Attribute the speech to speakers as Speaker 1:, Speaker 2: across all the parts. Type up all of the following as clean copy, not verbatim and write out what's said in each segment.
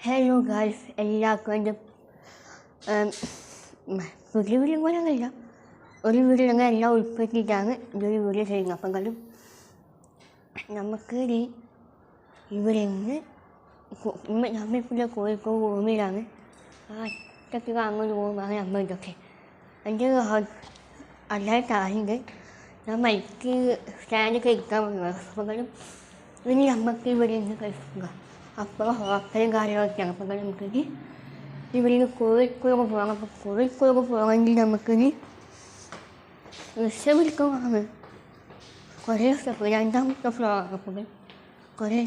Speaker 1: Hello guys, എല്ലാവർക്കും എൻ്റെ പുതിയ വീഡിയോ പോലെയൊന്നുമില്ല. ഒരു വീഡിയോ ഞങ്ങൾ എല്ലാം ഉൾപ്പെടുത്തിയിട്ടാണ് ഇതൊരു വീഡിയോ ചെയ്യുന്നത്. അപ്പം കണ്ടും നമുക്ക് ഇവിടെ നിന്ന് നമ്മളിപ്പോൾ കോഴിക്കോട് റൂമിലാണ്. ആ ഒറ്റയ്ക്ക് അങ്ങോട്ട് പോകുമ്പോൾ നമ്മൾ ഇതൊക്കെ എൻ്റെ അല്ലാതെ താഴുണ്ട്. ഞാൻ മൈക്ക് സ്റ്റാൻഡൊക്കെ എടുക്കാൻ പോകുന്നത്. അപ്പം കണ്ടും ഇനി നമുക്ക് ഇവിടെ നിന്ന് കഴിക്കുക. അപ്പോൾ ഹോട്ടലും കാര്യങ്ങളൊക്കെയാണ്. അപ്പം നമുക്കിനി ഇവിടെ നിന്ന് കോഴിക്കോട് പോകാം. അപ്പോൾ കോഴിക്കോട് പോകണമെങ്കിൽ നമുക്കിനി റിക്ഷ വിളിക്കുവാണ്. കുറേ സ്റ്റെപ്പ്, രണ്ടാമത്തെ ഫ്ലോറാണ്. അപ്പം കുറേ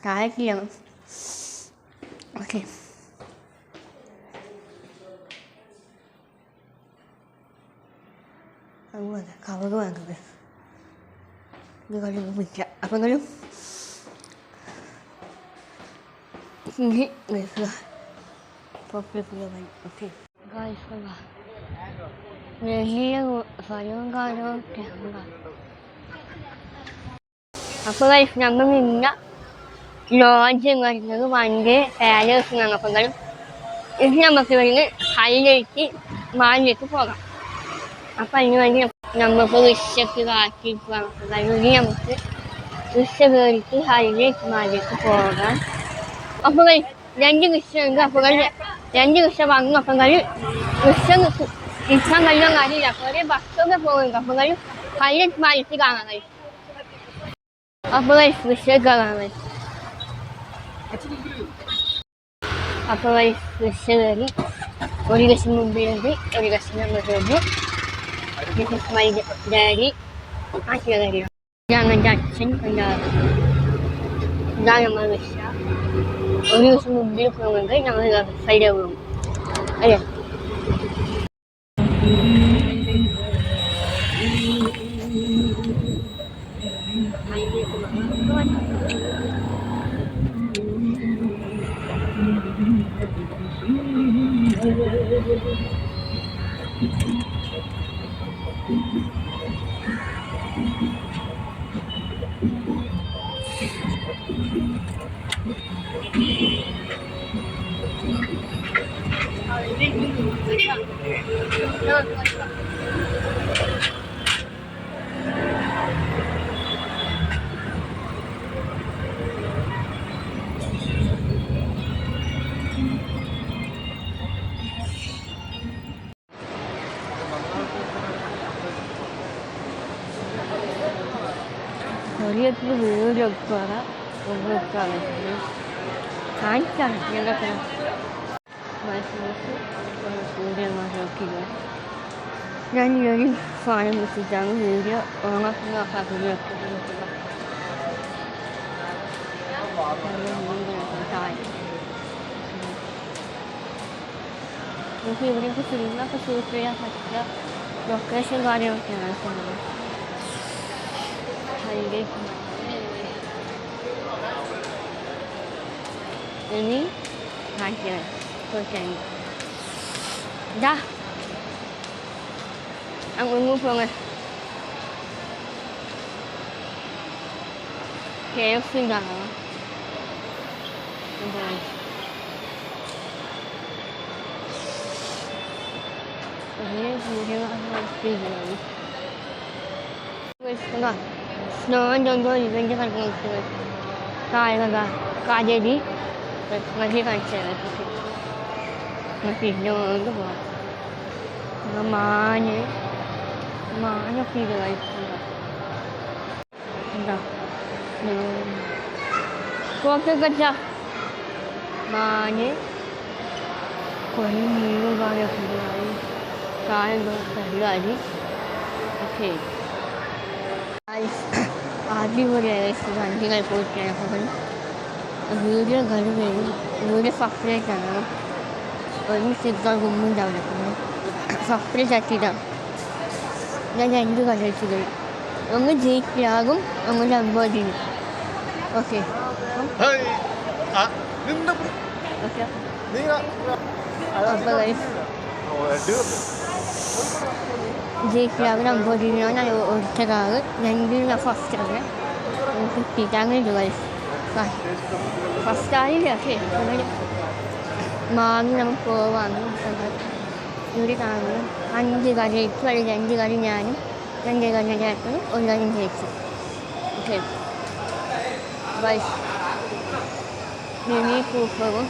Speaker 1: താഴെയാണ്. ഓക്കെ, അങ്ങനെ കവറ് വാങ്ങുന്നത് ഇത് കളിയൊന്നും വിൽക്കാം. അപ്പം കളും ini guys popular banget. Oke guys, ini sayang kalau enggak apa guys, നമ്മൾ നിന്ന ലോഡ്ജ് വരുന്നത് വണ്ടി പാലസിനാണ്. അപ്പം ഇത് നമുക്ക് ഇവിടുന്ന് ഹൈലൈറ്റ് മാളിലേക്ക് പോകാം. അപ്പം അതിന് വേണ്ടി നമുക്ക് റിക്ഷയ്ക്ക് കാട്ടി പോകാം. ഇനി നമുക്ക് റിക്ഷ കയറിയിട്ട് ഹൈലൈറ്റ് മാളിലേക്ക് പോകാം. അപ്പോൾ രണ്ട് റിക്ഷ ഉണ്ട്. അപ്പോൾ രണ്ട് റിക്ഷ വന്നു. അപ്പം റിക്ഷ നിൽക്കാൻ കഴിയാൻ കാര്യമില്ല. അപ്പോൾ ബസ്സൊക്കെ പോകുന്നുണ്ട്. അപ്പം ഹൈലൈറ്റ് മാളിലേക്ക് കാണാൻ കഴിയും. അപ്പോൾ റിക്ഷ കയറാൻ കഴിയും. അപ്പോൾ റിക്ഷ കയറി ഒരു ലക്ഷം മുമ്പിലുണ്ട്, ഒരു ലക്ഷം നമ്മളുണ്ട്. ഡാഡി ആശയ കഴിയും. ഇതാണ് എൻ്റെ അച്ഛൻ. ഇതാണ് നമ്മൾ റിക്ഷ. ഒരു ദിവസം മുമ്പിൽ പോകുന്നത് ഞങ്ങൾ സൈഡ് പോകും അല്ലേ. ചെറിയൊക്കെ വീടൊക്കെ കാണിച്ചാണ് ഞങ്ങൾക്ക് നോക്കില്ല. ഞാൻ ഒരു സാധനം വെച്ചിട്ടാണ് വീഡിയോ ഓണാക്കി നമുക്ക് ഇവിടെയൊക്കെ ഫിലിമൊക്കെ ഷൂട്ട് ചെയ്യാൻ പറ്റിയ ലൊക്കേഷൻ കാര്യമൊക്കെയാണ് ചെയ്യുന്നത്. ini aja selesai. Dah, aku mau pulang. KFC dah. Ini video apa lagi? Wes enggak. Snow jongo event kan gitu. Kayak jadi masih kancil masih jongo tuh namanya video itu enggak waktu kerja mana kau ini banyak video kayak lagi. Oke guys, ആദ്യം പോലെ വണ്ടികൾ പോയിട്ടാണ്. അപ്പം video കഴിവ് video separate ആണ്. ഒരു signal ഗുമ്മുണ്ടാവില്ല. പിന്നെ separate ആക്കിയിട്ടാണ് ഞാൻ രണ്ട് കഴിച്ചത്. ഒന്ന് ജയിക്കാകും, ഒന്ന് ലംബോർഗിനി. ഓക്കെ അപ്പോൾ ജയിക്കാകും ലംബോർഗിനിയാണ് ഒറ്റ കാറ്. രണ്ടിനും ഫസ്റ്റ് ആണ് കിട്ടിയിട്ടാണ് ഇത് കഴിച്ചത്. ഫസ്റ്റ് ആയില്ല പക്ഷേ മാങ്ങി നമുക്ക് പോവാന്ന് ഇവിടെ കാണുന്നു 5 കറി ഇട്ടു അല്ലെങ്കിൽ 2 കറി ഞാനും 2 കറി ചേർത്തും 1 കറി ചേച്ചു okay mini കൂപ്പറും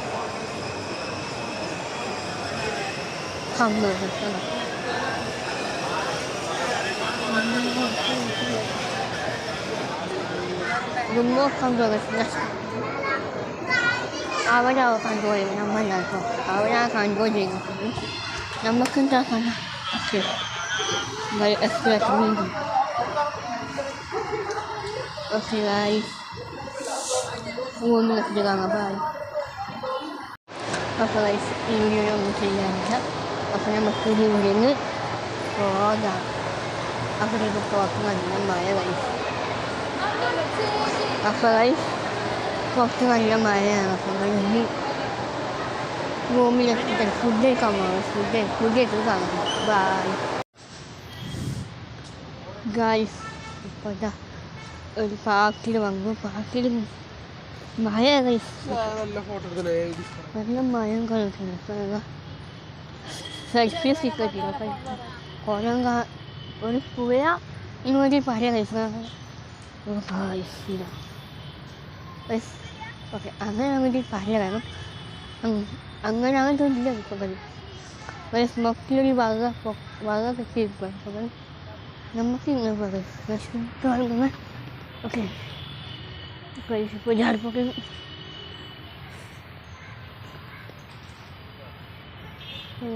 Speaker 1: hamburger 묵묵한 적을 지났어. 아버지하고 간 거예요. 만나서 아버지랑 간 거지. 너무 큰 자산아. 오케이. 말 엑스프레스 민지. 오케이 guys. Umuwi na sila nga ba? Apa guys, ini yung mutilanya. Apa na magtuloy din. So, ako rin po ako ng maya guys. Apa guys, waktu nga maya ako ngayon. Umuwi na sila. Food day ka mo. Food day ito ka. Bye. Guys, pada. പാക്കിൽ മഴ നല്ല മയം കളിക്കുന്നു selfie stick കുളം ഒരു പുഴ ഇങ്ങോട്ട് പഴയ കഴിച്ചില്ല ഓക്കെ അങ്ങനെ അങ്ങോട്ട് പഴയ കാരണം അങ്ങനെ അങ്ങനത്തെ ഇല്ല ഇപ്പോൾ സ്മോക്കിലൊരു വക കിട്ടിയിരിക്കും നമുക്ക് ഇങ്ങനെ പറയും oke guys ഇപ്പോൾ ജാർപ്പൊക്കെ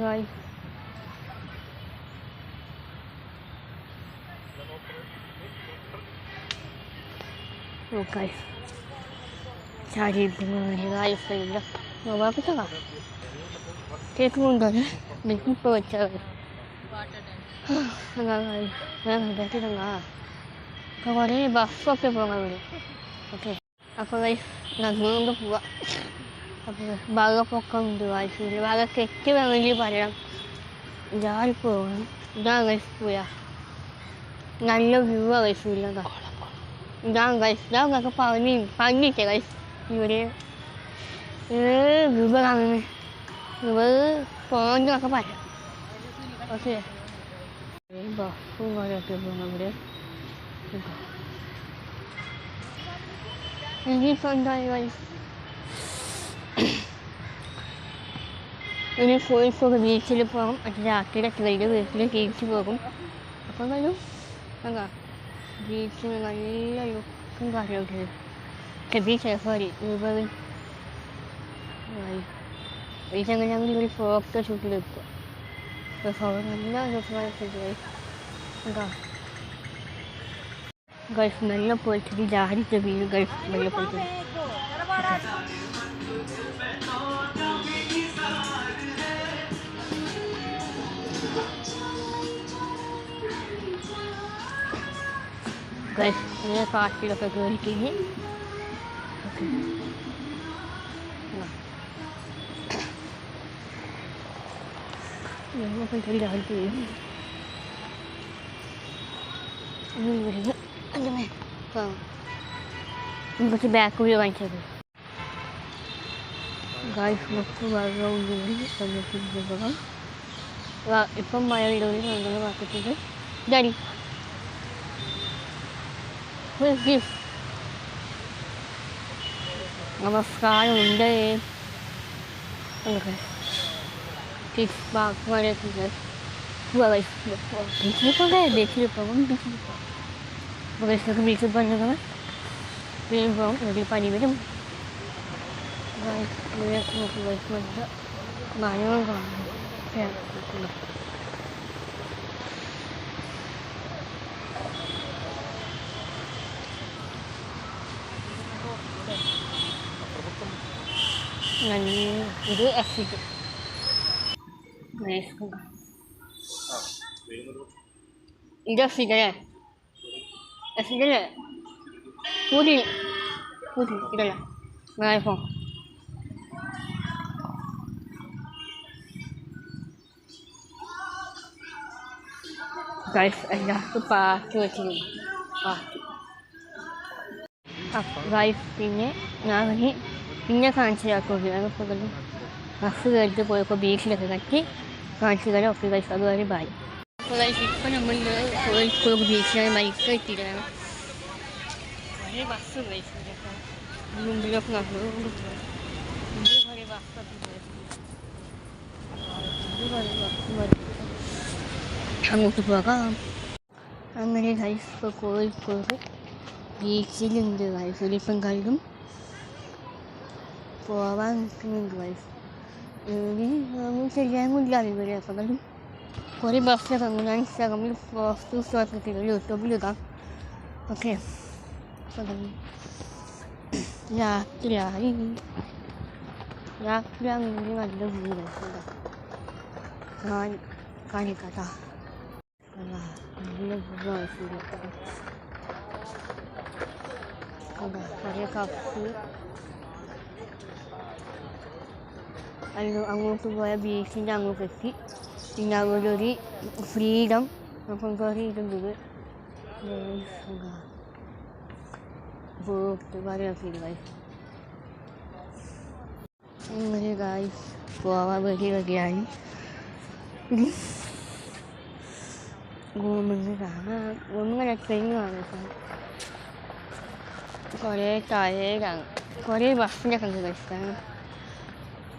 Speaker 1: guys guys cari bunga guys saya nggak apa-apa tak kayak kemudian bikin pecah enggak guys enggak kita enggak kemarin bafok ya pulang oke apa guys nagulung tuh apa baga pokong dua sih baga kecil yang ini pada jalan pun udah guys ya ngallo juga guys udah udah guys udah nggak pagi ya guys ini berubah kami berubah pohon juga kepada oke bafok nggak ada kebunan deh ini pandai guys ini full beachil പോകും രാത്രിയിലൊക്കെ വൈകിട്ട് വീട്ടിൽ തിരിച്ചു പോകും അപ്പം വരും എന്താ ബീച്ചിന് നല്ല ലുക്കും കാര്യമൊക്കെ ബീച്ച് സോറി ബീച്ചങ്ങനെ ഞങ്ങൾ ഒരു ഫോട്ടോ ഷൂട്ടിലെത്തുക നല്ല രസമായ എന്താ guys നല്ല പോയിട്ട് ജാരിച്ച വീട് guys നല്ല പോയിട്ട് guys ini കാട്ടിലൊക്കെ കയറിക്കഴിഞ്ഞ് ഞങ്ങളൊക്കെ രാവിലത്തെ വരും വരുന്നത് കുറച്ച് ബാക്ക് വീഡിയോ കാണിച്ചത് ഗായ്സ് നമുക്ക് വെള്ളം ഇപ്പം മഴ വീടുകളിൽ നമ്മൾ കാത്തിട്ടുണ്ട് ഡാഡി നമസ്കാരം ഉണ്ട് ബീച്ചിൽ പോകും ബീച്ചിൽ പറഞ്ഞത് വീഴുമ്പോൾ ഒരു പനി വരും മഴകൾ കാണുന്നു ഇത് എസിഡ് ഇത് എസിഡല്ലേ എസിഡല്ലേ പൂരി ഇതല്ല ഐഫോൺ ഗൈസ് എല്ലാവർക്കും പാട്ട് വെച്ചിരുന്നു പാട്ട് ഗൈസ് പിന്നെ ഞാൻ പിന്നെ കാണിച്ചു തരാം. ബസ് കയറിട്ട് പോയപ്പോൾ ബീച്ചിലൊക്കെ കത്തി കാണിച്ചു തരാം. ഓക്കെ ഗൈസ്, അതുവരെ ബൈ. അപ്പോൾ ഗൈസ് ഇപ്പം നമ്മൾ കോഴിക്കോട് ബീച്ചിലാണ് ബൈക്ക് എത്തിയിട്ടാണ്. കുറേ ബസ് ഗൈസ് മുമ്പിലൊക്കെ നടന്നുകൊണ്ട് പോകും. മുമ്പിൽ കുറേ ബസ്സൊക്കെ അങ്ങോട്ട് പോകാം. അങ്ങനെ ഗൈസ് ഇപ്പോൾ കോഴിക്കോട് ബീച്ചിലുണ്ട് ഗൈസ്. ഒരിപ്പം കഴിയും പോവാൻ നിൽക്കുന്നുണ്ട് ഗൈസ്. ശരിയായ മുല്ലാതെ ഇവിടെ അപ്പം കുറേ ബസ്സൊക്കെ അങ്ങനെ ഇൻസ്റ്റാഗ്രാമിൽ പോസ്റ്റ് സ്റ്റോറൊക്കെ യൂട്യൂബിലിടാം. ഓക്കെ, രാത്രിയായി. രാത്രിയാണെങ്കിൽ നല്ല വ്യൂ കഴിച്ചില്ല കാണിക്കാട്ടാ. നല്ല വ്യൂ കഴിച്ചില്ല. കുറേ കപ്പ് അങ്ങോട്ട് പോയ ബീച്ചിൻ്റെ അങ്ങോട്ട് എത്തി. പിന്നെ അവിടെ ഒരു ഫ്രീഡം അപ്പം കുറേ ഇതുണ്ട്. പോയിട്ട് കുറേയൊക്കെ ഇത് ഗൈസ്. അങ്ങനെ ഗൈസ് പോവാൻ റെഡിയായി. റൂമിൽ കാണാം. റൂമിങ്ങനെ ട്രെയിൻ കാണാം. കുറേ ടയേർഡാണ്. കുറേ ബസ്സിൻ്റെ ഒക്കെ കഴിച്ചാണ്.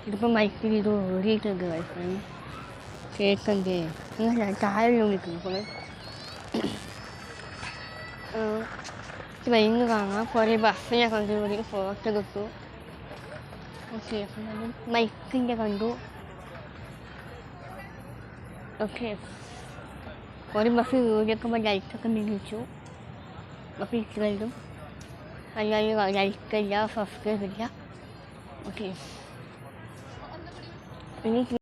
Speaker 1: ഇതിപ്പം ബൈക്കിൽ ഇത് ഓടിയിട്ടുണ്ട് കഴിച്ചാണ്. കേൾക്കണ്ടേ അങ്ങനെ താഴെ വിളിക്കുന്നു. ട്രെയിൻ കാണാം. കുറേ ബസ്സിനെ കണ്ടു. ഒരു ഫോട്ടോ കിട്ടു. ഓക്കെ, ബൈക്കിൻ്റെ കണ്ടു. ഓക്കെ, ഒരു ബസ് കയറിയൊക്കെ ലൈറ്റൊക്കെ നിന്നിച്ചു. ബസ് ഇട്ടും അല്ലെങ്കിൽ ലൈറ്റില്ല, ഫസ്റ്റ് ഇല്ല. ഓക്കെ, ഇനി